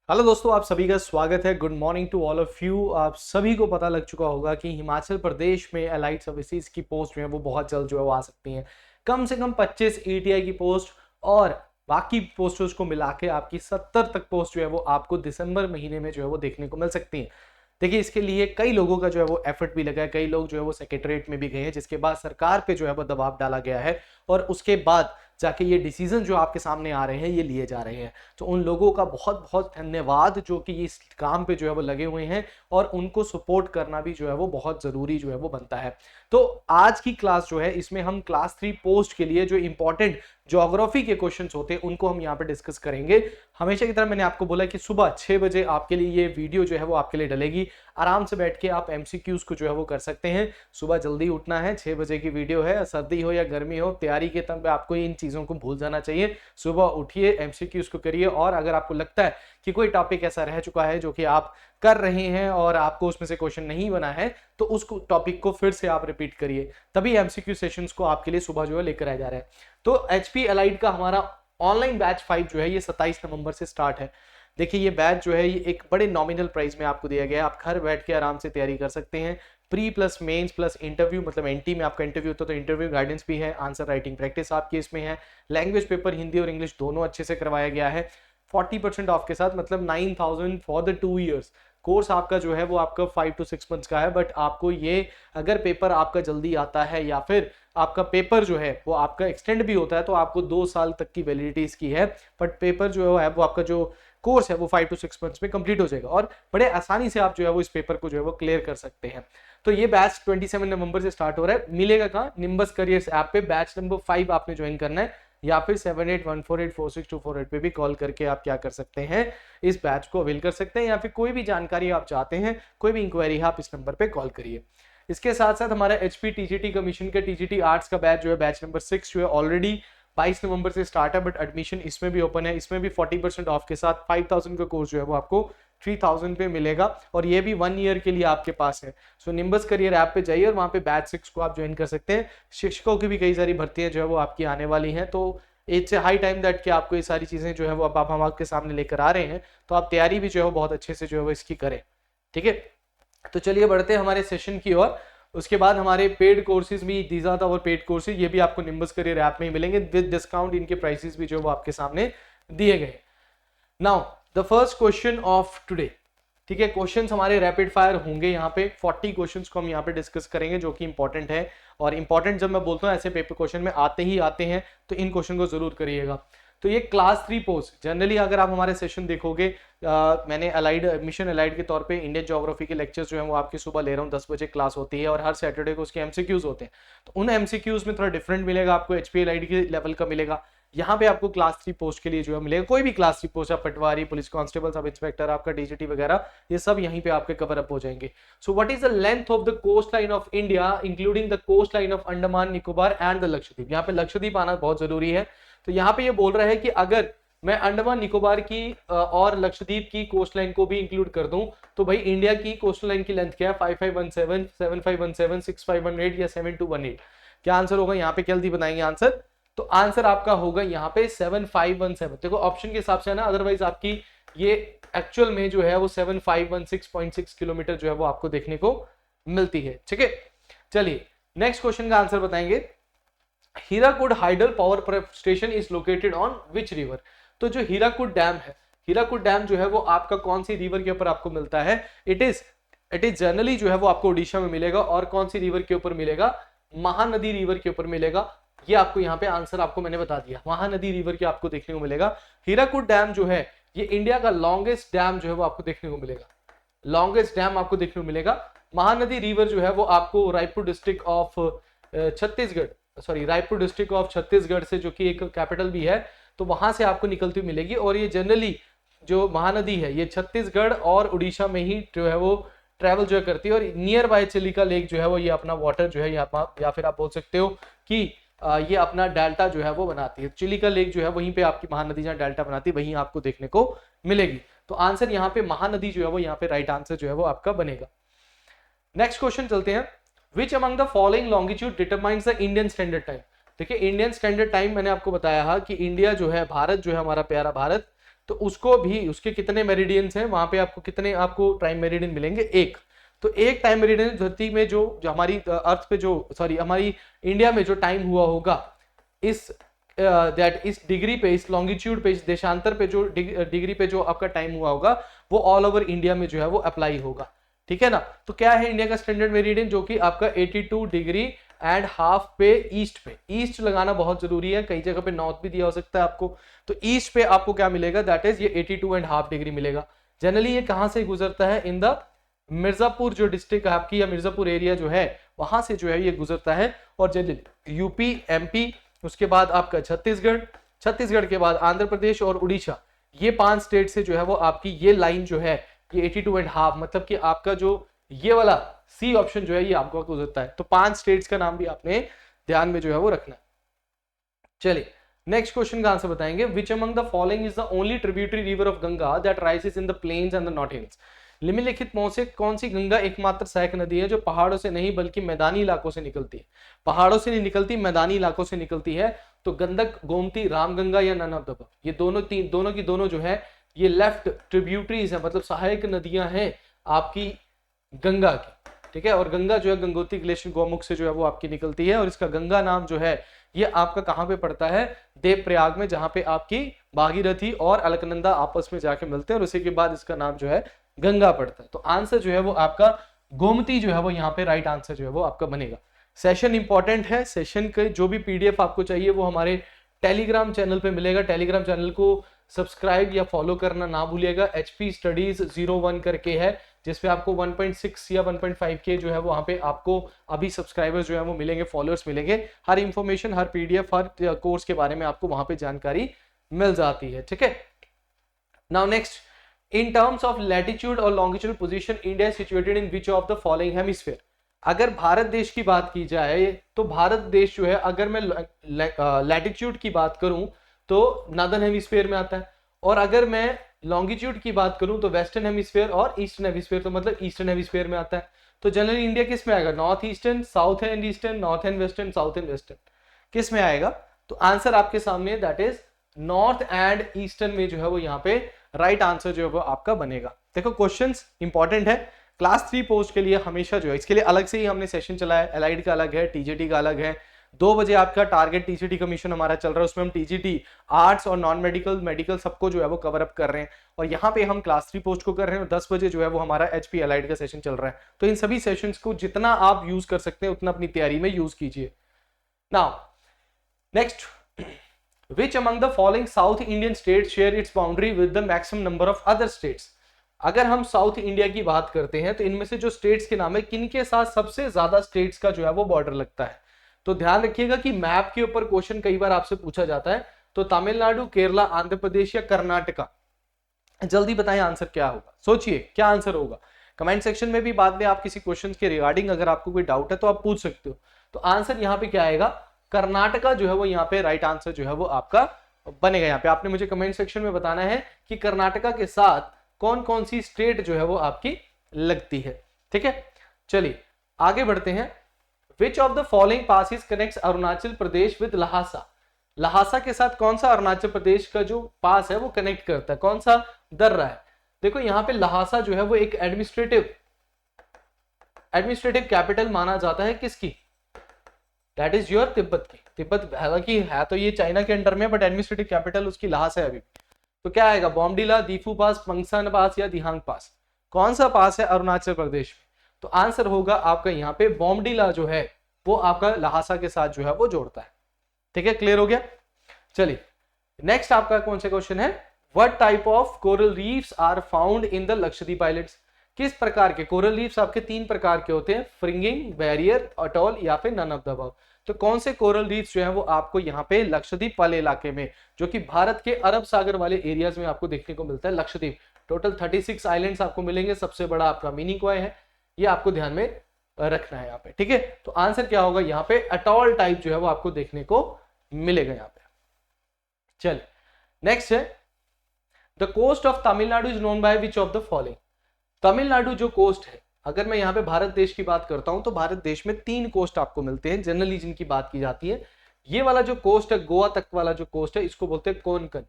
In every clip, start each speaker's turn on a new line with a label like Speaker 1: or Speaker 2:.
Speaker 1: Hello दोस्तों, आप सभी का स्वागत है। Good morning to all of you. आप सभी को पता लग चुका होगा कि हिमाचल प्रदेश में एलाइड सर्विसेज की पोस्ट जो है वो बहुत जल्द जो है वो आ सकती हैं। कम से कम 25 ईटीआई की पोस्ट और बाकी पोस्टर्स को मिला के आपकी 70 तक पोस्ट जो है वो आपको दिसंबर महीने में जो है वो देखने को मिल सकती है। देखिए, इसके लिए कई लोगों का जो है वो एफर्ट भी लगा है, कई लोग जो है वो सेक्रेटरीट में भी गए हैं, जिसके बाद सरकार पे जो है वो दबाव डाला गया है और उसके बाद जाके ये डिसीजन जो आपके सामने आ रहे हैं ये लिए जा रहे हैं। तो उन लोगों का बहुत बहुत धन्यवाद जो कि इस काम पे जो है वो लगे हुए हैं और उनको सपोर्ट करना भी जो है वो बहुत जरूरी जो है वो बनता है। तो आज की क्लास जो है इसमें हम क्लास 3 पोस्ट के लिए जो इंपॉर्टेंट ज्योग्राफी के क्वेश्चंस होते हैं उनको हम यहाँ पे डिस्कस करेंगे। हमेशा की तरह मैंने आपको बोला कि सुबह 6 बजे आपके लिए ये वीडियो जो है वो आपके लिए डलेगी। आराम से बैठ के आप एमसीक्यूज को जो है वो कर सकते हैं। सुबह जल्दी उठना है, 6 बजे की वीडियो है, सर्दी हो या गर्मी हो, तैयारी के तब आपको इन चीजों को भूल जाना चाहिए। सुबह उठिए, एमसीक्यूज को करिए और अगर आपको लगता है कि कोई टॉपिक ऐसा रह चुका है जो कि आप कर रहे हैं और आपको उसमें से क्वेश्चन नहीं बना है तो उस टॉपिक को फिर से आप रिपीट करिए, तभी एमसीक्यू सेशंस को आपके लिए सुबह जो है लेकर आया जा रहा है। तो एचपी एलाइड का हमारा ऑनलाइन बैच 5 जो है ये 27 नवंबर से स्टार्ट है। देखिए, ये बैच जो है ये एक बड़े नॉमिनल प्राइस में आपको दिया गया है। आप घर बैठ के आराम से तैयारी कर सकते हैं। Pre plus mains plus interview, मतलब एनटी में आपका इंटरव्यू होता है तो इंटरव्यू गाइडेंस भी है, आंसर राइटिंग प्रैक्टिस आपकी इसमें है, लैंग्वेज पेपर हिंदी और इंग्लिश दोनों अच्छे से करवाया गया है 40% ऑफ के साथ, मतलब 9000 फॉर द 2 ईयर्स। कोर्स आपका जो है वो आपका 5 to 6 मंथ्स का है, बट आपको ये अगर पेपर आपका जल्दी आता है या फिर आपका पेपर जो है वो आपका एक्सटेंड भी होता है तो आपको 2 साल तक की वैलिडिटी इसकी है। बट पेपर जो है वो आपका जो कोर्स है वो 5 to 6 मंथ्स में कंप्लीट हो जाएगा और बड़े आसानी से आप जो है वो इस पेपर को जो है वो क्लियर कर सकते हैं। तो ये बैच 27 नवंबर से स्टार्ट हो रहा है। मिलेगा कहाँ? निम्बस करियर्स ऐप पे बैच नंबर 5 आपने ज्वाइन करना है या फिर 7814846248 पे भी कॉल करके आप क्या कर सकते हैं, इस बैच को अवेल कर सकते हैं या फिर कोई भी जानकारी आप चाहते हैं, कोई भी इंक्वायरी है, आप इस नंबर पे कॉल करिए। इसके साथ साथ हमारा एचपी टीजीटी कमीशन का टीजीटी आर्ट्स का बैच जो है बैच नंबर 6 जो है ऑलरेडी 22 नवंबर से स्टार्ट है, बट एडमिशन इसमें भी ओपन है। इसमें भी 40% ऑफ के साथ 5000 का कोर्स जो है वो आपको 3000 पे मिलेगा और ये भी 1 ईयर के लिए आपके पास है। सो निम्बस करियर ऐप पे जाइए और वहां पे बैच 6 को आप ज्वाइन कर सकते हैं। शिक्षकों की भी कई सारी भर्तियां जो है वो आपकी आने वाली हैं, तो इट्स हाई टाइम दैट कि आपको ये सारी चीजें जो है वो अब आप हम आपके सामने लेकर आ रहे हैं, तो आप तैयारी भी जो है वो बहुत अच्छे से जो है वो इसकी करें। ठीक है, तो चलिए बढ़ते हैं हमारे सेशन की ओर। उसके बाद हमारे पेड कोर्सेज भी, दीज आर और पेड कोर्सेज, ये भी आपको निम्बस करियर ऐप में ही मिलेंगे विद डिस्काउंट। इनके प्राइसेस भी जो वो आपके सामने दिए गए। Now the first question of today. ठीक है, क्वेश्चंस हमारे रैपिड फायर होंगे। यहाँ पे 40 क्वेश्चंस को हम यहाँ पे डिस्कस करेंगे जो कि इंपॉर्टेंट है। और इंपॉर्टेंट जब मैं बोलता हूँ ऐसे पेपर क्वेश्चन में आते ही आते हैं, तो इन क्वेश्चन को जरूर करिएगा। तो ये क्लास 3 पोस्ट जनरली अगर आप हमारे सेशन देखोगे, मैंने अलाइड मिशन अलाइड के तौर पे इंडियन ज्योग्राफी के लेक्चर्स जो है वो आपकी सुबह ले रहा हूँ, 10 बजे क्लास होती है और हर सैटरडे को उसके एमसीक्यूज होते हैं। तो उन एमसीक्यूज में थोड़ा डिफरेंट मिलेगा आपको, एचपी अलाइड के लेवल का मिलेगा। यहाँ पे आपको क्लास 3 पोस्ट के लिए जो है मिलेगा, कोई भी क्लास 3 पोस्ट, आप पटवारी, पुलिस कांस्टेबल, सब इंस्पेक्टर, आपका डीजीटी वगैरह, ये सब यहीं पे आपके कवर अप हो जाएंगे। So what is the length of the coastline of India including the coastline of Andaman Nicobar and the Lakshadweep. यहाँ पे लक्षद्वीप आना बहुत जरूरी है। तो यहाँ पे ये बोल रहा है कि अगर मैं अंडमान निकोबार की और लक्षद्वीप की कोस्ट लाइन को भी इंक्लूड कर दूं तो भाई इंडिया की कोस्टल लाइन की लेंथ क्या है? 5517, 7517, 6518 या 7218। क्या आंसर होगा यहाँ पे? जल्दी बताएंगे आंसर। तो आंसर आपका होगा यहाँ पे 7517। देखो ऑप्शन के हिसाब से है ना, अदरवाइज आपकी ये एक्चुअल में जो है वो 7516.6 किलोमीटर जो है वो आपको देखने को मिलती है। ठीक है, चलिए नेक्स्ट क्वेश्चन का आंसर बताएंगे। Hirakud hydel power station is located on which river. तो जो हीराकुड डैम है, हीराकुड डैम जो है वो आपका कौन सी रिवर के ऊपर आपको मिलता है? इट इज जनरली जो है वो आपको उड़ीसा में मिलेगा। और कौन सी रिवर के ऊपर मिलेगा? महानदी रिवर के ऊपर मिलेगा। ये आपको यहाँ पे आंसर आपको मैंने बता दिया, महानदी रिवर के आपको देखने को मिलेगा। हीराकुड डैम जो है ये इंडिया का लॉन्गेस्ट डैम जो है वो आपको देखने को मिलेगा, लॉन्गेस्ट डैम आपको देखने को मिलेगा। महानदी रिवर जो है वो आपको रायपुर डिस्ट्रिक्ट ऑफ छत्तीसगढ़ से, जो कि एक कैपिटल भी है, तो वहां से आपको निकलती हुई मिलेगी। और ये जनरली जो महानदी है ये छत्तीसगढ़ और उड़ीसा में ही जो है वो ट्रैवल जो है करती है। और नियर बाय चिलिका लेक जो है वो ये अपना वाटर जो है या फिर आप बोल सकते हो कि ये अपना डेल्टा जो है वो बनाती है। चिलिका लेक जो है वहीं पे आपकी महानदी जहाँ डेल्टा बनाती है वहीं आपको देखने को मिलेगी। तो आंसर यहाँ पे महानदी जो है वो यहाँ पे राइट आंसर जो है वो आपका बनेगा। नेक्स्ट क्वेश्चन चलते हैं। विच among the following longitude determines the Indian standard time. देखिए इंडियन स्टैंडर्ड टाइम मैंने आपको बताया है कि इंडिया जो है, भारत जो है हमारा प्यारा भारत, तो उसको भी, उसके कितने मेरिडियंस हैं, वहां पे आपको कितने आपको टाइम मेरिडियन मिलेंगे, एक। तो एक टाइम मेरिडियन धरती में जो हमारी अर्थ पे जो सॉरी हमारी इंडिया में जो टाइम हुआ होगा इस दैट इस डिग्री पे, इस लॉन्गिट्यूड पे, इस देशांतर पे जो डिग्री पे जो आपका टाइम हुआ होगा वो ऑल ओवर इंडिया में जो है वो अप्लाई होगा, ठीक है ना। तो क्या है इंडिया का स्टैंडर्ड मेरिडियन, जो कि आपका 82 डिग्री एंड हाफ पे ईस्ट लगाना बहुत जरूरी है, कई जगह पे नॉर्थ भी दिया हो सकता है आपको। तो ईस्ट पे आपको क्या मिलेगा, दैट इज ये 82 एंड हाफ डिग्री मिलेगा। जनरली ये कहां से गुजरता है, इन द मिर्जापुर जो डिस्ट्रिक्ट है आपकी, या मिर्जापुर एरिया जो है वहां से जो है ये गुजरता है। और जनरली यूपी, एमपी, उसके बाद आपका छत्तीसगढ़ के बाद आंध्र प्रदेश और उड़ीसा, ये 5 स्टेट से जो है वो आपकी ये लाइन जो है ये 82 एंड हाफ, मतलब कि आपका जो ये वाला सी ऑप्शन जो है ये आपको गुजरता है। तो 5 स्टेट्स का नाम भी आपने ध्यान में जो है वो रखना है। चलिए नेक्स्ट क्वेश्चन का आंसर बताएंगे, which among the following is the only tributary river of Ganga that rises in the plains and the not hills. निम्नलिखित में से कौन सी गंगा एकमात्र सहायक नदी है जो पहाड़ों से नहीं बल्कि मैदानी इलाकों से निकलती है। पहाड़ों से नहीं निकलती, मैदानी इलाकों से निकलती है। तो गंडक, गोमती, रामगंगा या नन ऑफ द अबव। ये दोनों की दोनों जो है ये लेफ्ट ट्रिब्यूटरीज है, मतलब सहायक नदियां हैं आपकी गंगा की, ठीक है। और गंगा जो है गंगोत्री ग्लेशियर गौमुख से जो है वो आपकी निकलती है। और इसका गंगा नाम जो है ये आपका कहां पे पड़ता है, देवप्रयाग में, जहां पे आपकी भागीरथी और अलकनंदा आपस में जाके मिलते हैं और उसी के बाद इसका नाम जो है गंगा पड़ता है। तो आंसर जो है वो आपका गोमती जो है वो यहाँ पे राइट आंसर जो है वो आपका बनेगा। सेशन इंपॉर्टेंट है, सेशन के जो भी पीडीएफ आपको चाहिए वो हमारे टेलीग्राम चैनल पे मिलेगा। टेलीग्राम चैनल को सब्सक्राइब या फॉलो करना ना भूलिएगा। HP स्टडीज 01 करके है, जिसपे आपको 1.6 या 1.5 के जो है वहां पे आपको अभी सब्सक्राइबर्स जो है वो मिलेंगे, फॉलोअर्स मिलेंगे। हर इंफॉर्मेशन, हर पीडीएफ, हर कोर्स के बारे में आपको वहां पे जानकारी मिल जाती है, ठीक है। Now next, in terms of latitude और longitude position, India situated in which of the following hemisphere. अगर भारत देश की बात की जाए तो भारत देश जो है, अगर मैं लैटिट्यूड की बात करूं तो नॉर्दर्न हेमिस्फीयर में आता है, और अगर मैं लॉन्गिट्यूड की बात करूं तो वेस्टर्न हेमिस्फीयर और ईस्टर्न हेमिस्फीयर, तो मतलब ईस्टर्न हेमिस्फीयर में आता है। तो जनरली इंडिया किस में आएगा, north eastern, south and eastern, north and western, south and western, किस में आएगा। तो आंसर आपके सामने that is north and eastern में जो है वो यहाँ पे राइट आंसर जो है वो आपका बनेगा। देखो क्वेश्चंस इंपॉर्टेंट है, क्लास 3 पोस्ट के लिए हमेशा जो है, इसके लिए अलग से ही हमने सेशन चलाया है, एलाइड का अलग है, टीजीटी का अलग है। 2 बजे आपका टारगेट टीजीटी कमीशन हमारा चल रहा है, उसमें हम टीजीटी आर्ट्स और नॉन मेडिकल, मेडिकल सबको जो है वो कवर अप कर रहे हैं। और यहाँ पे हम क्लास 3 पोस्ट को कर रहे हैं, और 10 बजे जो है वो हमारा एचपी एलाइड का सेशन चल रहा है। तो इन सभी सेशंस को जितना आप यूज कर सकते हैं उतना अपनी तैयारी में यूज कीजिए। Now next, which among the following South Indian states share its boundary with the maximum number of other states। अगर हम साउथ इंडिया की बात करते हैं तो इनमें से जो स्टेट्स के नाम है, किनके साथ सबसे ज्यादा स्टेट्स का जो है वो बॉर्डर लगता है। तो ध्यान रखिएगा कि मैप के ऊपर क्वेश्चन कई बार आपसे पूछा जाता है। तो तमिलनाडु, केरला, आंध्र प्रदेश या कर्नाटका, जल्दी बताएं आंसर क्या होगा, सोचिए क्या आंसर होगा। कमेंट सेक्शन में भी बाद में आप किसी क्वेश्चन के रिगार्डिंग अगर आपको कोई डाउट है तो आप पूछ सकते हो। तो आंसर यहाँ पे क्या आएगा, कर्नाटका जो है वो यहाँ पे राइट आंसर जो है वो आपका बनेगा। यहाँ पे आपने मुझे कमेंट सेक्शन में बताना है कि कर्नाटका के साथ कौन कौन सी स्टेट जो है वो आपकी लगती है, ठीक है। चलिए आगे बढ़ते हैं। विच of the following passes connects Arunachal Pradesh with Lhasa. Lhasa के साथ कौन सा अरुणाचल प्रदेश का जो पास है वो कनेक्ट करता है, कौन सा दर्रा है। देखो यहाँ पे लहासा जो है वो एक एडमिनिस्ट्रेटिव कैपिटल माना जाता है, किसकी, दैट इज योर तिब्बत की। तिब्बत हालांकि है तो ये चाइना के अंडर में, बट एडमिनिस्ट्रेटिव कैपिटल उसकी लहासा है अभी। तो क्या आएगा, बॉमडिला, दीफू पास, पंगसान पास या दिहांग पास, कौन सा पास है अरुणाचल प्रदेश में। तो आंसर होगा आपका यहाँ पे बॉमडिला जो है वो आपका लहासा के साथ जो है वो जोड़ता है, ठीक है। क्लियर हो गया। चलिए नेक्स्ट आपका कौन सा क्वेश्चन है, what type of coral reefs are found in the Lakshadweep islands. किस प्रकार के कोरल रीफ्स आपके 3 प्रकार के होते हैं, फ्रिंगिंग, बैरियर, अटॉल या फिर नन ऑफ द अबव। तो कौन से कोरल रीफ्स जो है वो आपको यहाँ पे लक्षद्वीप वाले इलाके में, जो कि भारत के अरब सागर वाले एरियाज में आपको देखने को मिलता है, लक्षद्वीप। टोटल 36 आइलैंड्स आपको मिलेंगे, सबसे बड़ा आपका मिनी कॉय है, ये आपको ध्यान में रखना है यहाँ पे, ठीक है। तो आंसर क्या होगा, यहाँ पे अटॉल टाइप जो है वो आपको देखने को मिलेगा यहाँ पे। चल नेक्स्ट है, the coast of Tamil Nadu is known by which of the following. Tamil Nadu जो कोस्ट है, अगर मैं यहाँ पे भारत देश की बात करता हूं तो भारत देश में 3 कोस्ट आपको मिलते हैं जनरली जिनकी बात की जाती है। ये वाला जो कोस्ट है, गोवा तक वाला जो कोस्ट है, इसको बोलते हैं कोंकण,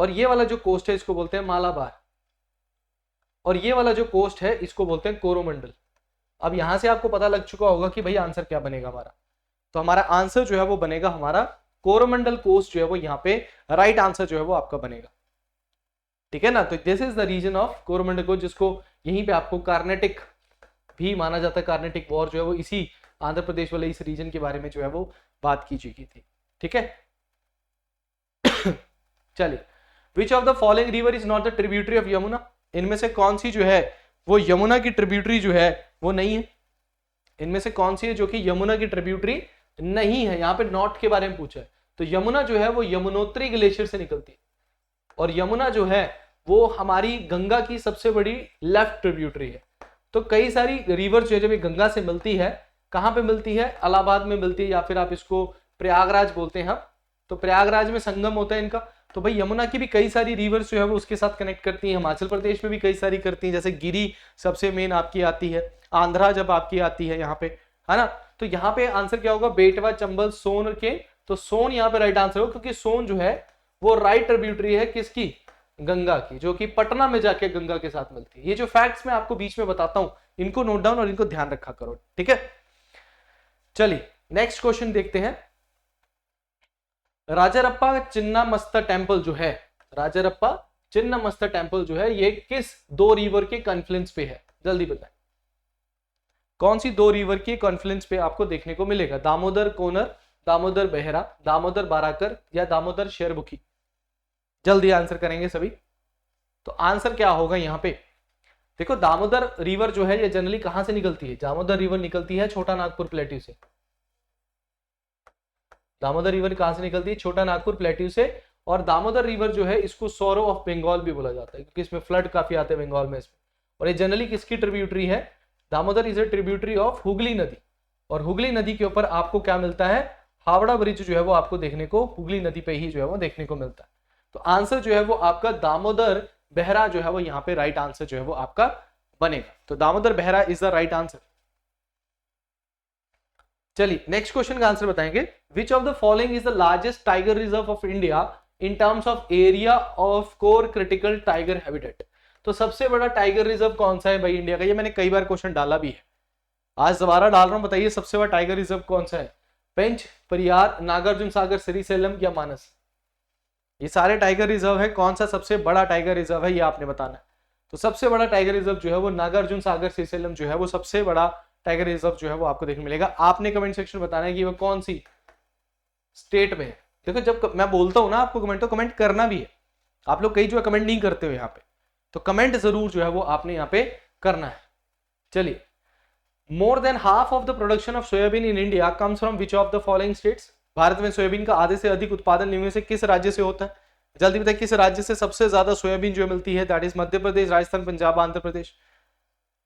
Speaker 1: और ये वाला जो कोस्ट है इसको बोलते हैं मालाबार, और ये वाला जो कोस्ट है इसको बोलते हैं कोरोमंडल। अब यहां से आपको पता लग चुका होगा कि भाई आंसर क्या बनेगा हमारा। तो हमारा आंसर जो है वो बनेगा हमारा कोरोमंडल कोस्ट जो है वो यहाँ पे राइट आंसर जो है वो आपका बनेगा। ठीक है ना। तो this is the region of Coromandel coast, जिसको यहीं पे आपको कार्नेटिक भी माना जाता है। कार्नेटिक वॉर जो है वो इसी आंध्र प्रदेश वाले इस रीजन के बारे में जो है वो बात की चुकी थी। ठीक है चलिए, which of the following river is not the tributary of Yamuna, इनमें से कौन सी जो है वो यमुना की ट्रिब्यूटरी जो है वो नहीं है। इनमें से कौन सी है जो कि यमुना की ट्रिब्यूटरी नहीं है। यहाँ पे नॉट के बारे में पूछा है, तो यमुना जो है वो यमुनोत्री ग्लेशियर से निकलती है, और यमुना जो है वो हमारी गंगा की सबसे बड़ी लेफ्ट ट्रिब्यूटरी है। तो कई सारी रिवर जो है जब ये गंगा से मिलती है, कहाँ पे मिलती है, इलाहाबाद में मिलती है, या फिर आप इसको प्रयागराज बोलते हैं हम, तो प्रयागराज में संगम होता है इनका। तो भाई यमुना की भी कई सारी रिवर्स जो है वो उसके साथ कनेक्ट करती हैं। हिमाचल प्रदेश में भी कई सारी करती हैं, जैसे गिरी सबसे मेन आपकी आती है, आंध्रा जब आपकी आती है यहाँ पे, है ना। तो यहाँ पे आंसर क्या होगा, बेटवा, चंबल, सोन के, तो सोन यहाँ पे राइट आंसर होगा, क्योंकि सोन जो है वो राइट ट्रिब्यूटरी है किसकी, गंगा की, जो कि पटना में जाके गंगा के साथ मिलती है। ये जो फैक्ट्स मैं आपको बीच में बताता हूं, इनको नोट डाउन और इनको ध्यान रखा करो। ठीक है, चलिए नेक्स्ट क्वेश्चन देखते हैं। राजरप्पा चिन्नामस्ता टेम्पल जो है, राजरप्पा चिन्नामस्ता टेम्पल जो है, ये किस दो रिवर के कॉन्फ्लुएंस पे है, जल्दी बताएं। कौन सी दो रिवर के कॉन्फ्लुएंस पे आपको देखने को मिलेगा, दामोदर कोनर, दामोदर बहरा, दामोदर बाराकर, या दामोदर शेरबुकी। जल्दी आंसर करेंगे सभी। तो आंसर क्या होगा यहाँ पे, देखो दामोदर रिवर जो है ये जनरली कहां से निकलती है, दामोदर रिवर निकलती है छोटा नागपुर प्लेट्यू से। दामोदर रिवर कहां से निकलती है, छोटा नागपुर प्लेट्यू से। और दामोदर रिवर जो है इसको सौरो ऑफ बंगाल भी बोला जाता है, क्योंकि इसमें फ्लड काफी आते हैं बंगाल में इसमें। और ये जनरली किसकी ट्रिब्यूटरी है, Damodar is a tributary of Hooghly नदी। और हुगली नदी के ऊपर आपको क्या मिलता है, हावड़ा ब्रिज जो है वो आपको देखने को हुगली नदी पे ही जो है वो देखने को मिलता है। तो आंसर जो है वो आपका दामोदर बहरा जो है वो यहाँ पे राइट आंसर जो है वो आपका बनेगा। तो दामोदर बहरा इज द राइट आंसर। चलिए नेक्स्ट क्वेश्चन का आंसर बताएंगे। विच of the following is the largest tiger reserve of India in terms of area of core critical tiger habitat. तो सबसे बड़ा टाइगर रिजर्व कौन सा है भाई इंडिया का, ये मैंने कई बार क्वेश्चन डाला भी है, आज दोबारा डाल रहा हूं। बताइए सबसे बड़ा टाइगर रिजर्व कौन सा है, पेंच, परियार, नागार्जुन सागर, श्रीशैलम या मानस। ये सारे टाइगर रिजर्व है, कौन सा सबसे बड़ा टाइगर रिजर्व है ये आपने बताना है। तो सबसे बड़ा टाइगर रिजर्व जो है वो नागार्जुन सागर श्रीशैलम जो है वो सबसे बड़ा टाइगर रिजर्व जो है वो आपको देखने मिलेगा। आपने कमेंट सेक्शन में बताना है कि वो कौन सी स्टेट में है। देखो जब मैं बोलता हूं ना आपको कमेंट, तो कमेंट करना भी है। आप लोग कई जो है कमेंट नहीं करते हो यहाँ पे, तो कमेंट जरूर जो है वो आपने यहाँ पे करना है। चलिए, more than half of the production of soybean in India comes from which of the following states. Bharat में सोयाबीन का आधे से अधिक उत्पादन इनमें से किस राज्य से होता है, जल्दी बताइए किस राज्य से सबसे ज्यादा सोयाबीन जो मिलती है। That is Madhya Pradesh, Rajasthan, Punjab, Andhra Pradesh.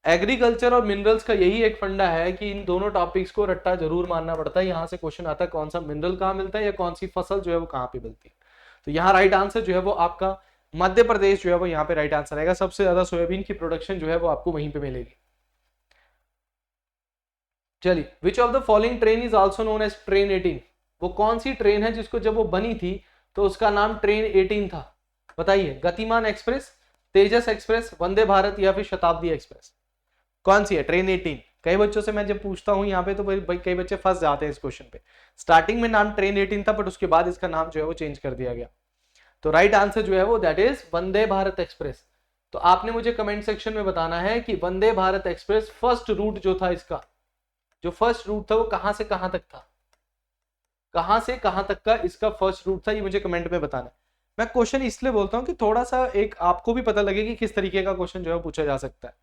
Speaker 1: Agriculture और मिनरल्स का यही एक फंडा है कि इन दोनों टॉपिक्स को रट्टा जरूर मानना पड़ता है। यहाँ से क्वेश्चन आता है कौन सा मिनरल कहाँ मिलता है या कौन सी फसल जो है वो कहाँ पे मिलती है। तो यहाँ राइट आंसर जो है वो आपका मध्य प्रदेश जो है वो यहाँ पे राइट आंसर आएगा। सबसे ज्यादा सोयाबीन की प्रोडक्शन जो है वो आपको वहीं पे मिलेगी। चलिए, which of the following train is also known as train 18। वो कौन सी ट्रेन है जिसको जब वो बनी थी तो उसका नाम ट्रेन 18 था, बताइए। गतिमान एक्सप्रेस, तेजस एक्सप्रेस, वंदे भारत या फिर शताब्दी एक्सप्रेस, कौन सी है ट्रेन 18। कई बच्चों से मैं जब पूछता हूं यहाँ पे तो भाई कई बच्चे फंस जाते हैं इस क्वेश्चन पे। स्टार्टिंग में नाम ट्रेन 18 था, बट उसके बाद इसका नाम जो है वो चेंज कर दिया गया। तो राइट आंसर जो है वो that is Vande Bharat express. तो आपने मुझे कमेंट सेक्शन में बताना है कि Vande Bharat express first root जो था इसका, जो फर्स्ट रूट था वो कहां से कहां तक था, कहां से कहां तक का इसका फर्स्ट रूट था, ये मुझे कमेंट में बताना है। मैं क्वेश्चन इसलिए बोलता हूं कि थोड़ा सा एक आपको भी पता लगे कि किस तरीके का क्वेश्चन जो है पूछा जा सकता है।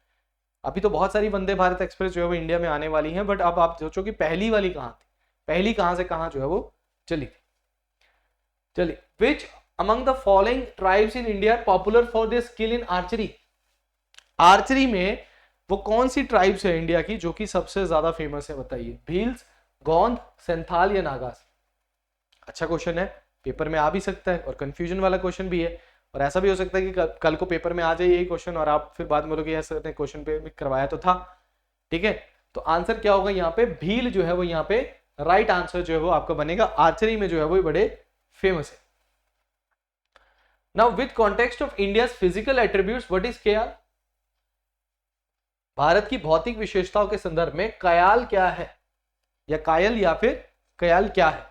Speaker 1: अभी तो बहुत सारी वंदे भारत एक्सप्रेस जो है वो इंडिया में आने वाली हैं, बट अब आप सोचो कि पहली वाली कहां थी, पहली कहां से कहां जो है वो चली थी। चलिए, विच among the following tribes in India popular for their skill in archery. Archery में वो कौन सी ट्राइब्स है इंडिया की जो कि सबसे ज्यादा फेमस है, बताइए। भील्स, गोंद, संथाल या नागास। अच्छा क्वेश्चन है, पेपर में आ भी सकता है और कंफ्यूजन वाला क्वेश्चन भी है। और ऐसा भी हो सकता है कि कल को पेपर में आ जाए यही क्वेश्चन और आप फिर बाद में बोलोगे यार सर ने क्वेश्चन पे करवाया तो था। ठीक है, तो आंसर क्या होगा यहाँ पे, भील जो है वो यहाँ पे राइट आंसर जो है वो आपका बनेगा। आर्चरी में जो है वो बड़े फेमस है। Now with context of India physical attributes, what is कयाल? भारत की भौतिक विशेषताओं के संदर्भ में कयाल क्या है, या कायल या फिर कयाल क्या है?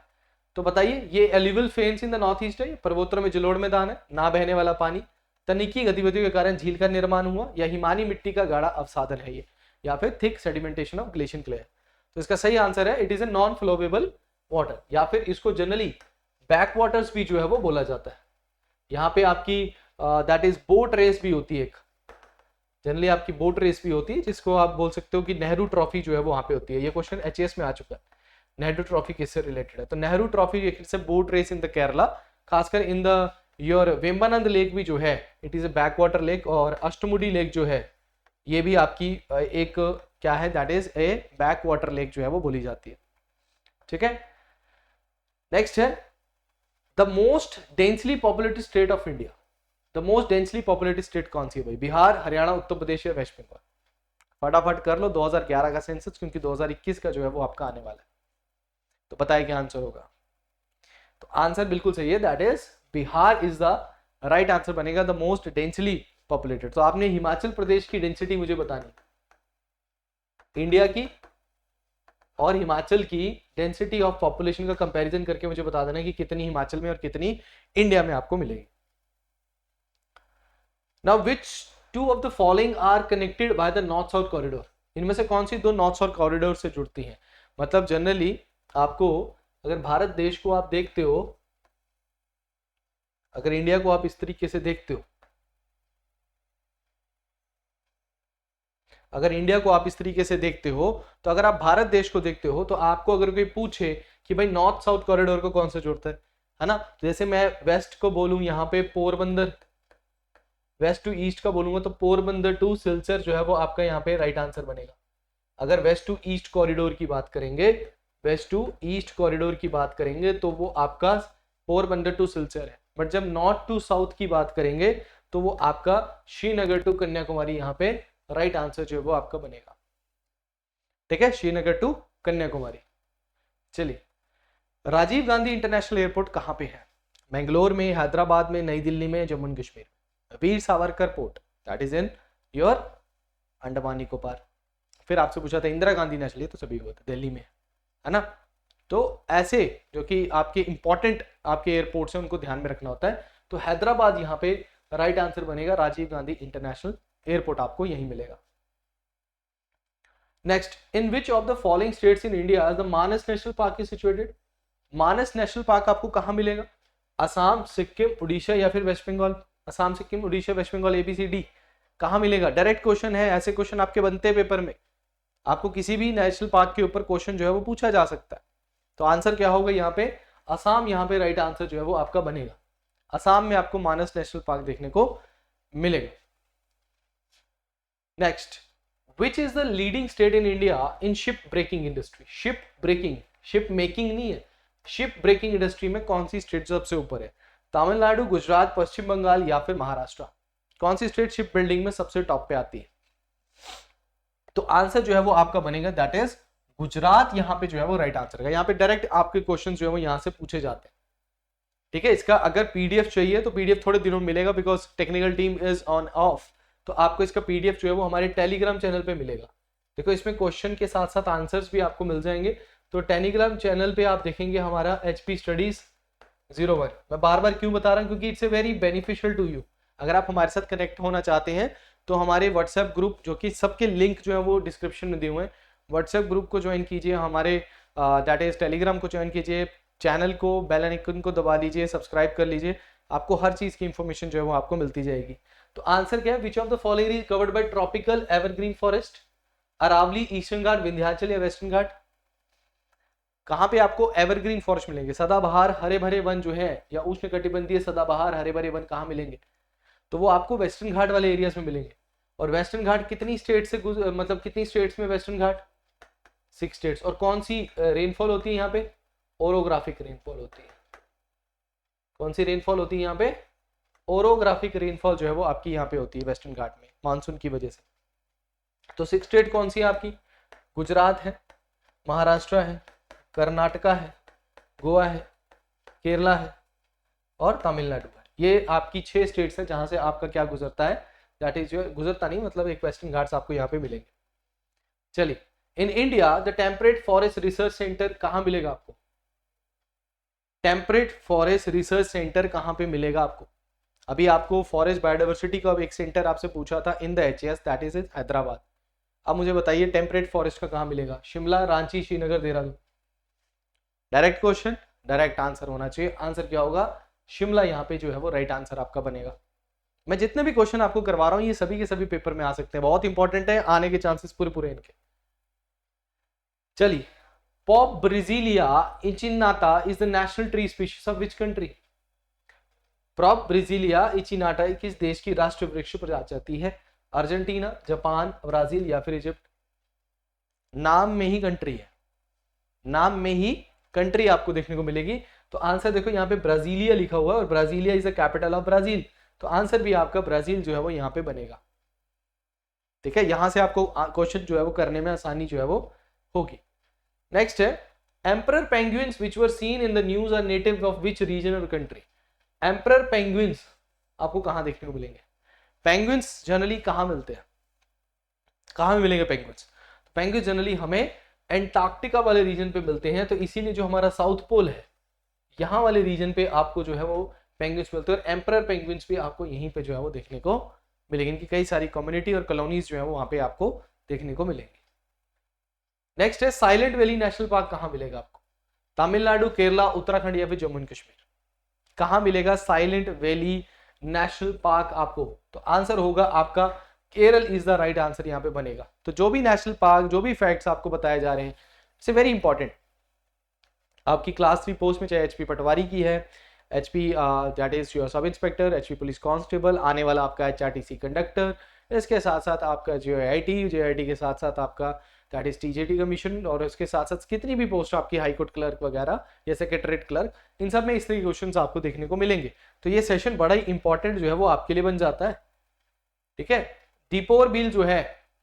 Speaker 1: तो बताइए, ये alluvial fans in the north east है, पर्वतों में जलोढ़ मैदान है, ना बहने वाला पानी, तकनीकी गतिविधियों के कारण झील का निर्माण हुआ, या हिमानी मिट्टी का गाढ़ा अवसादन है ये, या फिर thick sedimentation of glacier clay? तो इसका सही आंसर है it is a non flowable water, या फिर इसको जनरली बैक वाटर्स भी जो है वो बोला जाता है। यहाँ पे आपकी दैट इज बोट रेस भी होती है, एक जनरली आपकी बोट रेस भी होती है, जिसको आप बोल सकते हो कि नेहरू ट्रॉफी जो है वो वहां पे होती है। ये क्वेश्चन एचएएस में आ चुका है, नेहरू ट्रॉफी किससे रिलेटेड है? तो नेहरू ट्रॉफी से boat race in the Kerala, खासकर in the your Vembanad lake भी जो है it is a back water lake, और अष्टमुडी लेक जो है ये भी आपकी एक क्या है, that is a back water lake जो है वो बोली जाती है। ठीक है, नेक्स्ट है the most densely populated state of India. The most densely populated state कौन सी है भाई? बिहार, हरियाणा, उत्तर प्रदेश या वेस्ट बंगाल? फटाफट कर लो 2011 का सेंसस, क्योंकि 2021 का जो है वो आपका आने वाला है। तो बताइए क्या आंसर होगा? तो आंसर बिल्कुल सही है, that is Bihar is the right answer बनेगा, द मोस्ट डेंसली पॉपुलेटेड। तो आपने हिमाचल प्रदेश की डेंसिटी मुझे बतानी, इंडिया की और हिमाचल की डेंसिटी ऑफ पॉपुलेशन का कंपैरिजन करके मुझे बता देना कि कितनी हिमाचल में और कितनी इंडिया में आपको मिलेगी। Now which two of the following are connected by the north south corridor? इनमें से कौन सी दो नॉर्थ साउथ कॉरिडोर से जुड़ती हैं? मतलब जनरली आपको अगर भारत देश को आप देखते हो, अगर इंडिया को आप इस तरीके से देखते हो, अगर इंडिया को आप इस तरीके से देखते हो, तो अगर आप भारत देश को देखते हो, तो आपको अगर कोई पूछे कि भाई नॉर्थ साउथ कॉरिडोर को कौन से जोड़ता है ना, जैसे मैं वेस्ट को बोलूं यहाँ पे पोरबंदर, वेस्ट टू ईस्ट का बोलूंगा तो पोरबंदर टू सिलचर जो है वो आपका यहाँ पे राइट आंसर बनेगा। अगर वेस्ट टू ईस्ट कॉरिडोर की बात करेंगे, वेस्ट टू ईस्ट कॉरिडोर की बात करेंगे तो वो आपका पोरबंदर टू सिलचर है। बट जब नॉर्थ टू साउथ की बात करेंगे तो वो आपका श्रीनगर टू कन्याकुमारी यहाँ पे राइट आंसर जो है वो आपका बनेगा। ठीक है, श्रीनगर टू कन्याकुमारी। चलिए, राजीव गांधी इंटरनेशनल एयरपोर्ट कहाँ पे है? मैंगलोर में, हैदराबाद में, नई दिल्ली में, जम्मू एंड कश्मीर में? Veer Savarkar port that is in your Andaman Nicobar. फिर आपसे पूछा था इंदिरा गांधी नेशनल, तो सभी हुआ था दिल्ली में, है ना। तो ऐसे जो कि आपके इंपॉर्टेंट आपके एयरपोर्ट्स हैं उनको ध्यान में रखना होता है। तो हैदराबाद यहाँ पे राइट आंसर बनेगा, राजीव गांधी इंटरनेशनल एयरपोर्ट आपको यहीं मिलेगा। Next, in which of the following states in India the Manas national park is situated? Manas national park आपको कहाँ मिलेगा? असम, सिक्किम, उड़ीसा या फिर West Bengal? Assam, Sikkim, Orissa, West Bengal, ABCD कहाँ मिलेगा? डायरेक्ट क्वेश्चन है, ऐसे क्वेश्चन आपके बनते हैं पेपर में, आपको किसी भी नेशनल पार्क के ऊपर क्वेश्चन जो है वो पूछा जा सकता है। तो आंसर क्या होगा यहाँ पे? असम यहाँ पे राइट आंसर जो है वो आपका बनेगा। असम में आपको मानस नेशनल पार्क देखने को मिलेगा। Next, which is the leading state in India in ship breaking industry? Ship breaking, ship making नहीं है, शिप ब्रेकिंग इंडस्ट्री में कौन सी स्टेट सबसे ऊपर है? तमिलनाडु, गुजरात, पश्चिम बंगाल या फिर महाराष्ट्र? कौन सी स्टेट शिप बिल्डिंग में सबसे टॉप पे आती है? तो आंसर जो है वो आपका बनेगा दैट इज गुजरात। यहाँ पे जो है वो राइट आंसर है। यहाँ पे डायरेक्ट आपके क्वेश्चन जो है वो यहाँ से पूछे जाते हैं। ठीक है, इसका अगर पीडीएफ चाहिए तो पीडीएफ थोड़े दिनों में मिलेगा, because technical team is on off. तो आपको इसका पीडीएफ जो है वो हमारे टेलीग्राम चैनल पे मिलेगा। देखो, इसमें क्वेश्चन के साथ साथ आंसर्स भी आपको मिल जाएंगे। तो टेलीग्राम चैनल पे आप देखेंगे हमारा HP स्टडीज 01। मैं बार बार क्यों बता रहा हूँ, क्योंकि it's a very beneficial to you. अगर आप हमारे साथ कनेक्ट होना चाहते हैं तो हमारे व्हाट्सएप ग्रुप, जो कि सबके लिंक जो है वो डिस्क्रिप्शन में दिए हुए हैं, व्हाट्सएप ग्रुप को ज्वाइन कीजिए, हमारे दैट इज टेलीग्राम को ज्वाइन कीजिए, चैनल को बेल आइकन को दबा लीजिए, सब्सक्राइब कर लीजिए, आपको हर चीज की इंफॉर्मेशन जो है वो आपको मिलती जाएगी। तो आंसर क्या है? Which of the following is covered by tropical evergreen forest? Aravalli, eastern Ghat, Vindhyachal या वेस्टर्न घाट? कहाँ पे आपको एवरग्रीन फॉरेस्ट मिलेंगे? सदाबहार हरे भरे वन जो है, या उष्णकटिबंधीय सदाबहार हरे भरे वन कहाँ मिलेंगे? तो वो आपको वेस्टर्न घाट वाले एरियाज में मिलेंगे। और वेस्टर्न घाट कितनी स्टेट से मतलब कितनी स्टेट्स में वेस्टर्न घाट? 6 स्टेट्स। और कौन सी रेनफॉल होती है यहाँ पे? ओरोग्राफिक रेनफॉल होती है। कौन सी रेनफॉल होती है यहाँ पे? ओरोग्राफिक रेनफॉल जो है वो आपकी यहाँ पे होती है वेस्टर्न घाट में, मानसून की वजह से। तो 6 स्टेट कौन सी है आपकी? गुजरात है, महाराष्ट्र है, कर्नाटका है, गोवा है, केरला है और तमिलनाडु है। ये आपकी 6 स्टेट्स है जहां से आपका क्या गुजरता है, दैट इज योर, गुजरता नहीं मतलब एक वेस्टर्न घाट्स आपको यहाँ पे मिलेंगे। चलिए, इन India the temperate forest research centre कहाँ मिलेगा आपको? टेम्परेट फॉरेस्ट रिसर्च सेंटर कहाँ पे मिलेगा आपको? अभी आपको फॉरेस्ट बायोडाइवर्सिटी का एक सेंटर आपसे पूछा था in the HAS, that is Hyderabad. अब मुझे बताइए टेम्परेट फॉरेस्ट का कहाँ मिलेगा? Shimla, Ranchi, Srinagar, Dehradun. Direct question, direct answer होना चाहिए। आंसर क्या होगा? शिमला यहाँ पे जो है वो राइट आंसर आपका बनेगा। मैं जितने भी क्वेश्चन आपको करवा रहा हूँ ये सभी के सभी पेपर में आ सकते हैं, बहुत इंपॉर्टेंट है, आने के चांसेस पूरे पूरे इनके। चलिए, pau brasilia echinata is the national tree species of which country? Pau brasilia echinata किस देश की राष्ट्रीय वृक्ष प्रजाति है? अर्जेंटीना, जापान, ब्राजील या फिर इजिप्ट? नाम में ही कंट्री है, नाम में ही कंट्री आपको देखने को मिलेगी। तो आंसर देखो यहाँ पे ब्राजीलिया लिखा हुआ है और Brasilia is the capital of Brazil, तो आंसर भी आपका ब्राजील जो है वो यहाँ पे बनेगा। ठीक है, यहां से आपको क्वेश्चन जो है वो करने में आसानी जो है वो होगी। नेक्स्ट है, emperor penguins which were seen in the news are native of which region or country? Emperor penguins आपको कहां देखने को मिलेंगे? पेंगुइन्स जनरली कहां मिलते हैं, कहां मिलेंगे पेंगुइन्स? तो पेंगुइन्स जनरली हमें एंटार्क्टिका वाले रीजन पे मिलते हैं, तो इसीलिए जो हमारा साउथ पोल है यहाँ वाले रीजन पे आपको जो है वो पेंगुइन्स मिलते हैं, और एम्परर पेंगुइन्स भी आपको यहीं पे जो है वो देखने को मिलेंगे। इनकी कई सारी कम्युनिटी और कॉलोनीज जो है वो वहां पे आपको देखने को मिलेंगे। नेक्स्ट है, साइलेंट वैली नेशनल पार्क कहां मिलेगा आपको? तमिलनाडु, केरला, उत्तराखंड या फिर जम्मू एंड कश्मीर? कहां मिलेगा साइलेंट वैली नेशनल पार्क आपको? तो आंसर होगा आपका Kerala is the right answer यहाँ पे बनेगा। तो जो भी नेशनल पार्क, जो भी फैक्ट्स आपको बताए जा रहे हैं, इट्स वेरी इंपॉर्टेंट। आपकी क्लास 3 पोस्ट में चाहे HP पटवारी की है, HP that is your sub inspector, HP police constable, आने वाला आपका HRTC कंडक्टर, इसके साथ साथ आपका JIT के साथ साथ आपका दैट इज TJT कमीशन, और उसके साथ साथ कितनी भी पोस्ट आपकी हाईकोर्ट क्लर्क वगैरह या सेक्रेटरीट क्लर्क, इन सब में इस तरह के क्वेश्चन आपको देखने को मिलेंगे। तो ये सेशन बड़ा ही इंपॉर्टेंट जो है वो आपके लिए बन जाता है। ठीक है, दीपोर बिल जो है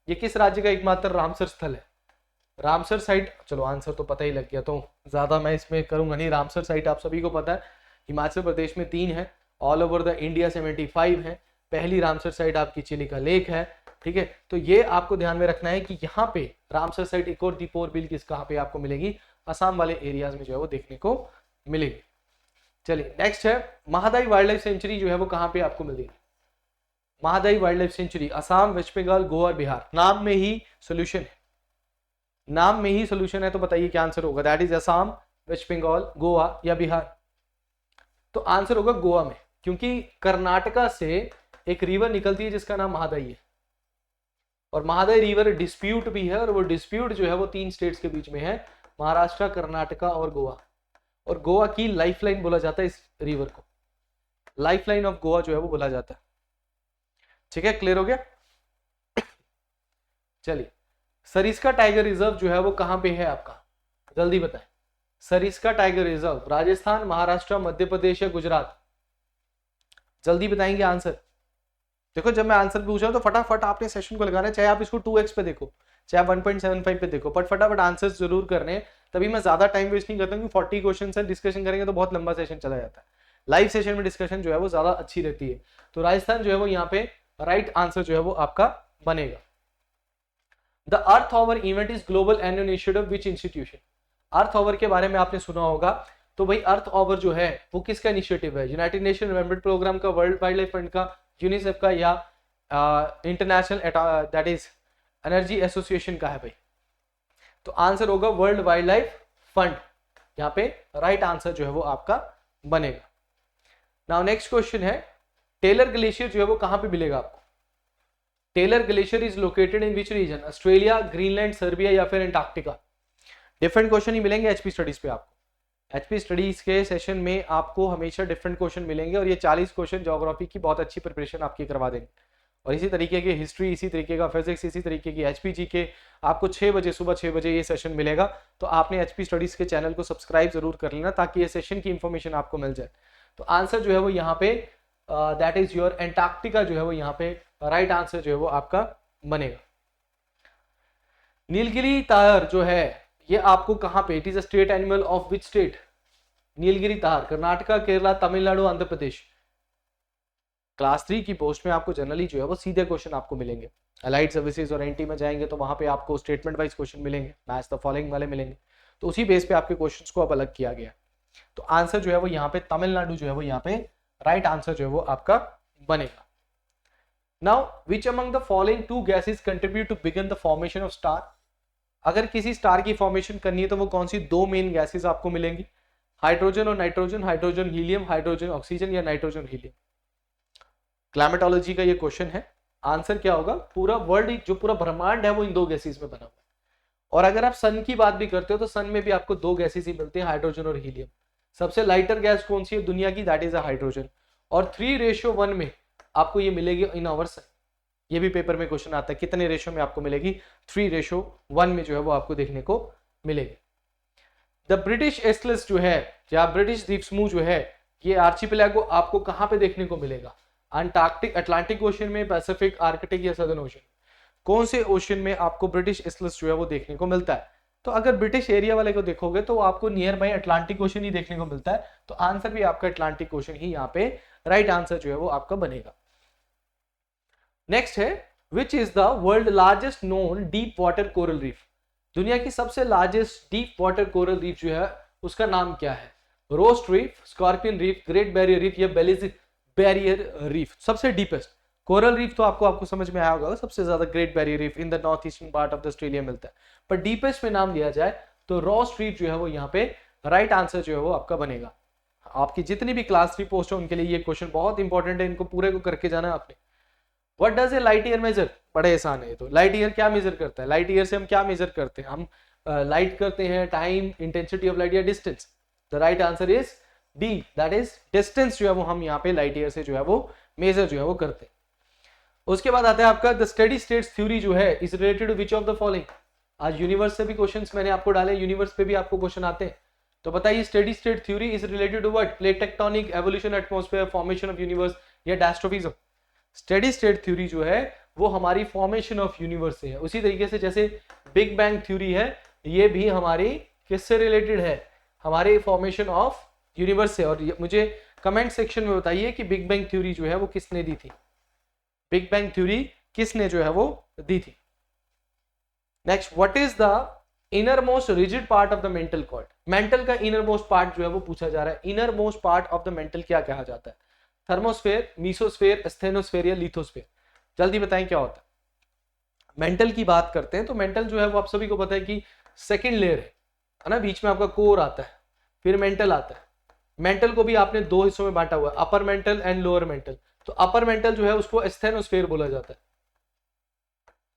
Speaker 1: ये किस राज्य का एकमात्र रामसर स्थल है? रामसर साइट, चलो आंसर तो पता ही लग गया, तो ज्यादा मैं इसमें करूंगा नहीं। रामसर साइट आप सभी को पता है, हिमाचल प्रदेश में 3 है, ऑल ओवर द इंडिया 75 है। पहली रामसर साइट आपकी चिलिका लेक है। ठीक है, तो ये आपको ध्यान में रखना है कि यहाँ पे रामसर साइट एक और दीपोर बिल किस कहाँ पे आपको मिलेगी? असम वाले एरियाज में जो है वो देखने को मिलेगी। चलिए, नेक्स्ट है, महादाई वाइल्ड लाइफ सेंचुरी जो है वो कहाँ पे आपको मिलेगी? Mahadayi wildlife sanctuary Assam, West Bengal, Goa, Bihar. नाम में ही सोल्यूशन है, नाम में ही सोल्यूशन है, तो बताइए क्या आंसर होगा? That is Assam, West Bengal, Goa या बिहार? तो आंसर होगा गोवा में, क्योंकि कर्नाटका से एक रिवर निकलती है जिसका नाम महादाई है, और महादाई रिवर डिस्प्यूट भी है, और वो डिस्प्यूट जो है वो 3 स्टेट्स के बीच में है, महाराष्ट्र, कर्नाटका और गोवा। और गोवा की लाइफलाइन बोला जाता है इस रिवर को, लाइफलाइन ऑफ गोवा जो है वो बोला जाता है। ठीक है, क्लियर हो गया? चलिए, सरिस्का टाइगर रिजर्व जो है वो कहां पे है आपका? जल्दी बताएं। सरिस्का टाइगर रिजर्व राजस्थान, महाराष्ट्र, मध्य प्रदेश या गुजरात? जल्दी बताएंगे आंसर। देखो, जब मैं आंसर पूछ रहा हूं तो फटाफट आपने सेशन को लगाना है, चाहे आप इसको 2x पे देखो, चाहे 1.75 पे देखो, बट फटाफट आंसर्स जरूर करने हैं। तभी मैं ज्यादा टाइम वेस्ट नहीं करता हूं, 40 क्वेश्चन है, डिस्कशन करेंगे तो बहुत लंबा सेशन चला जाता है। लाइव सेशन में डिस्कशन जो है वो ज्यादा अच्छी रहती है। तो राजस्थान जो है वो यहाँ पे राइट आंसर जो है वो आपका बनेगा। The earth hour event is global annual initiative which institution? Earth hour के बारे में आपने सुना होगा, तो भाई अर्थ आवर जो है वो किसका इनिशिएटिव है? यूनाइटेड नेशन डेवलपमेंट प्रोग्राम का, वर्ल्ड वाइल्ड लाइफ फंड का, यूनिसेफ का, या international that is energy association का है भाई? तो आंसर होगा वर्ल्ड वाइल्ड लाइफ फंड, यहाँ पे राइट आंसर जो है वो आपका बनेगा। नाउ नेक्स्ट क्वेश्चन है, टेलर ग्लेशियर जो है वो कहां पे मिलेगा आपको? Taylor glacier is located in which region? Australia, Greenland, Serbia या फिर एंटार्क्टिका? डिफरेंट क्वेश्चन ही मिलेंगे HP स्टडीज पे आपको। HP स्टडीज के सेशन में आपको हमेशा डिफरेंट क्वेश्चन मिलेंगे, और ये 40 क्वेश्चन ज्योग्राफी की बहुत अच्छी प्रिपरेशन आपकी करवा देंगे, और इसी तरीके की हिस्ट्री, इसी तरीके का फिजिक्स, इसी तरीके की HPG के आपको 6 बजे, सुबह 6 बजे ये सेशन मिलेगा। तो आपने HP स्टडीज के चैनल को सब्सक्राइब जरूर कर लेना, ताकि ये सेशन की इंफॉर्मेशन आपको मिल जाए। तो आंसर जो है वो यहाँ पे दैट इज योर एंटार्क्टिका जो है वो यहाँ पे राइट आंसर जो है वो आपका बनेगा। नीलगिरी तार जो है ये आपको कहां पे? It is a state animal of which state? Nilgiri तार कर्नाटका, केरला, तमिलनाडु, आंध्र प्रदेश? क्लास 3 की पोस्ट में आपको जनरली जो है वो सीधे क्वेश्चन आपको मिलेंगे। अलाइड सर्विसेज और एनटी में जाएंगे तो वहां पे आपको स्टेटमेंट वाइज क्वेश्चन मिलेंगे, मैच द फॉलोइंग वाले मिलेंगे। तो उसी बेस पे आपके क्वेश्चंस को अब अलग किया गया। तो आंसर जो है वो यहाँ पे तमिलनाडु जो है वो यहाँ पे राइट आंसर जो है वो आपका बनेगा। Now which among the following two gases contribute to begin the formation of star. अगर किसी स्टार की फॉर्मेशन करनी है तो वो कौन सी दो मेन गैसेस आपको मिलेंगी, हाइड्रोजन और nitrogen, hydrogen helium, hydrogen oxygen या नाइट्रोजन हीलियम। क्लाइमेटोलॉजी का ये क्वेश्चन है। आंसर क्या होगा, पूरा वर्ल्ड जो पूरा ब्रह्मांड है वो इन दो गैसेस में बना हुआ है। और अगर आप सन की बात भी करते हो तो सन में भी आपको दो गैसेस ही मिलते हैं, हाइड्रोजन और हीलियम। सबसे लाइटर गैस कौन सी है दुनिया की, दैट इज अ हाइड्रोजन। और 3:1 में आपको ये मिलेगी इन आवर सन। ये भी पेपर में क्वेश्चन आता है कितने रेशो में आपको मिलेगी, 3:1 में जो है वो आपको देखने को मिलेगी। द ब्रिटिश एस्टलेस जो है या ब्रिटिश द्वीप समूह जो है, ये आर्चिपेलागो आपको कहां पे देखने को मिलेगा, अंटार्कटिक, अटलांटिक ओशन में, पैसिफिक, आर्कटिक या सदर्न ओशन। कौन से ओशन में आपको ब्रिटिश एस्टलेस जो है वो देखने को मिलता है। तो अगर ब्रिटिश एरिया वाले को देखोगे तो आपको नियर बाय अटलांटिक ओशन ही देखने को मिलता है। तो आंसर भी आपका अटलांटिक ओशन ही यहाँ पे राइट आंसर जो है वो आपका बनेगा। नेक्स्ट है विच is the world largest known deep water coral reef. दुनिया की सबसे largest deep water coral reef जो है उसका नाम क्या है, roast reef, scorpion reef, great barrier reef या बेलिज बैरियर रीफ। सबसे डीपेस्ट कोरल रीफ तो आपको समझ में आया होगा, सबसे ज्यादा great barrier reef in the north eastern part of the Australia मिलता है। पर डीपेस्ट में नाम लिया जाए तो रोस्ट रीफ जो है वो यहाँ पे राइट आंसर जो है वो आपका बनेगा। आपकी जितनी भी क्लास 3 पोस्ट है उनके लिए ये क्वेश्चन बहुत इंपॉर्टेंट है, इनको पूरे को करके जाना है आपने। What does a light year measure, बड़े आसान है। तो लाइट ईयर क्या मेजर करता है, लाइट ईयर से हम क्या मेजर करते हैं, हम लाइट करते हैं टाइम, इंटेंसिटी ऑफ लाइट या distance. The right answer is D, that is distance जो है वो हम यहाँ पे लाइट ईयर से जो है वो मेजर जो है वो करते हैं। उसके बाद आता है आपका द स्टेडी स्टेट थ्योरी जो है is related to which of the following. आज यूनिवर्स से भी क्वेश्चंस मैंने आपको डाले, यूनिवर्स पे भी आपको क्वेश्चन आते हैं। तो बताइए steady state theory is related to what, plate tectonic, evolution, atmosphere, formation of universe या डायस्ट्रोफिज्म। स्टेडी स्टेट थ्योरी जो है वो हमारी फॉर्मेशन ऑफ यूनिवर्स से है। उसी तरीके से जैसे बिग बैंग थ्योरी है, ये भी हमारी किससे रिलेटेड है, हमारे फॉर्मेशन ऑफ यूनिवर्स से। और मुझे कमेंट सेक्शन में बताइए कि बिग बैंग थ्योरी जो है वो किसने दी थी, बिग बैंग थ्योरी किसने जो है वो दी थी। Next, what is the innermost rigid part of the mantle cord. Mantle का इनर मोस्ट पार्ट जो है वो पूछा जा रहा है। Innermost part of the mantle क्या कहा जाता है, थर्मोस्फेयर, मीसोस्फेयर, स्टेनोस्फेयर या लिथोस्फेयर। जल्दी बताएं क्या होता है। मेंटल की बात करते हैं तो मेंटल जो है वो आप सभी को पता है कि सेकंड लेयर है ना, बीच में आपका कोर आता है, फिर मेंटल आता है। मेंटल को भी आपने दो हिस्सों में बांटा हुआ है, upper mantle and lower mental. तो अपर मेंटल जो है उसको स्टेनोस्फेयर बोला जाता है,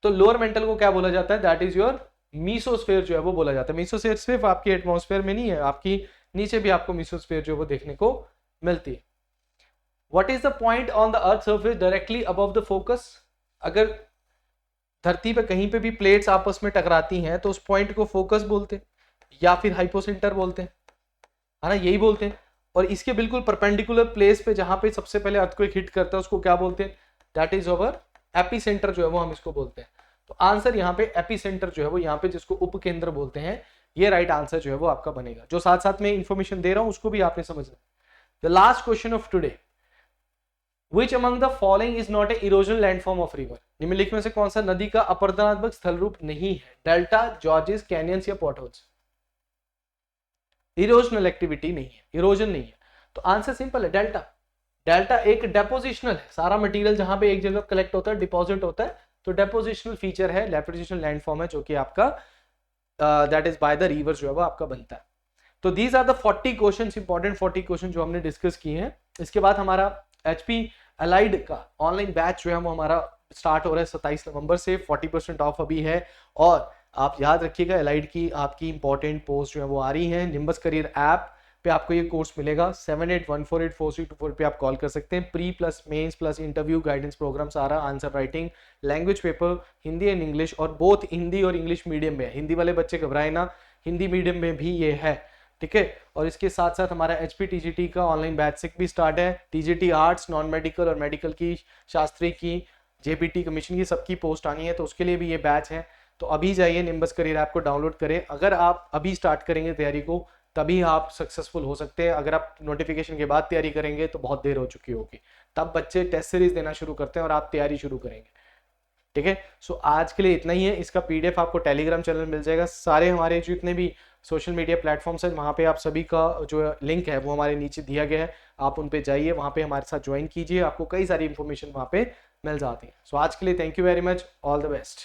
Speaker 1: तो लोअर मेंटल को क्या बोला जाता है, दैट इज योर मीसोस्फेयर जो है वो बोला जाता है। मीसोस्फेयर सिर्फ आपकी एटमॉस्फेयर में नहीं है, आपकी नीचे भी आपको मीसोस्फेयर जो है वो देखने को मिलती है। What is the point on the earth surface directly above the focus. अगर धरती पे कहीं पे भी प्लेट्स आपस में टकराती हैं तो उस पॉइंट को फोकस बोलते हैं या फिर हाइपोसेंटर बोलते हैं, है ना, यही बोलते हैं। और इसके बिल्कुल परपेंडिकुलर प्लेस पे जहां पे सबसे पहले अर्थक्वेक हिट करता है उसको क्या बोलते हैं, दैट इज अवर एपिसेंटर जो है वो हम इसको बोलते हैं। तो आंसर यहाँ पे एपिसेंटर जो है वो यहाँ पे जिसको उपकेंद्र बोलते हैं, ये राइट आंसर जो है वो आपका बनेगा। जो साथ साथ में इंफॉर्मेशन दे रहा हूं उसको भी आपने समझना। The last question of today, Which among the following is not a erosional landform of river? निम्नलिखित में से कौन सा नदी का अपरदनात्मक स्थल रूप नहीं है, डेल्टा, जॉर्जेस, कैनियंस या पॉटहोल्स। इरोजनल एक्टिविटी नहीं है, इरोजन नहीं है। तो आंसर सिंपल है, डेल्टा। डेल्टा एक डेपोजिशनल है, सारा मटेरियल जहां पे एक जगह कलेक्ट होता है, डिपॉजिट होता है, तो डेपोजिशनल फीचर है, डेपोजिशनल लैंडफॉर्म है जो कि आपका that is by the river जो है वो आपका बनता है। तो these are the 40 questions, important 40 question जो हमने डिस्कस किए हैं। इसके बाद हमारा HP अलाइड का ऑनलाइन बैच जो है वो हमारा स्टार्ट हो रहा है 27 नवंबर से, 40% ऑफ अभी है। और आप याद रखिएगा अलाइड की आपकी इंपॉर्टेंट पोस्ट जो है वो आ रही है। निम्बस करियर ऐप पे आपको ये कोर्स मिलेगा, 7814843224 पे आप कॉल कर सकते हैं। Pre plus mains plus interview guidance programme सारा, answer writing, language paper Hindi and English, और बोथ हिंदी और इंग्लिश मीडियम में है। हिंदी वाले बच्चे घबराए ना, हिंदी मीडियम में भी ये है, ठीक है। और इसके साथ साथ हमारा HP TGT का ऑनलाइन बैच सिक भी स्टार्ट है। TGT आर्ट्स, नॉन मेडिकल और मेडिकल की, शास्त्री की, JPT कमीशन की सबकी पोस्ट आनी है, तो उसके लिए भी ये बैच है। तो अभी जाइए निम्बस करियर ऐप को डाउनलोड करें। अगर आप अभी स्टार्ट करेंगे तैयारी को तभी आप सक्सेसफुल हो सकते हैं। अगर आप नोटिफिकेशन के बाद तैयारी करेंगे तो बहुत देर हो चुकी होगी। तब बच्चे टेस्ट सीरीज देना शुरू करते हैं और आप तैयारी शुरू करेंगे। ठीक है, सो आज के लिए इतना ही है। इसका पीडीएफ आपको टेलीग्राम चैनल मिल जाएगा। सारे हमारे जितने भी सोशल मीडिया प्लेटफॉर्म्स हैं वहाँ पे आप सभी का जो लिंक है वो हमारे नीचे दिया गया है, आप उन पे जाइए, वहाँ पे हमारे साथ ज्वाइन कीजिए, आपको कई सारी इंफॉर्मेशन वहाँ पे मिल जाती है। सो आज के लिए thank you very much, all the best.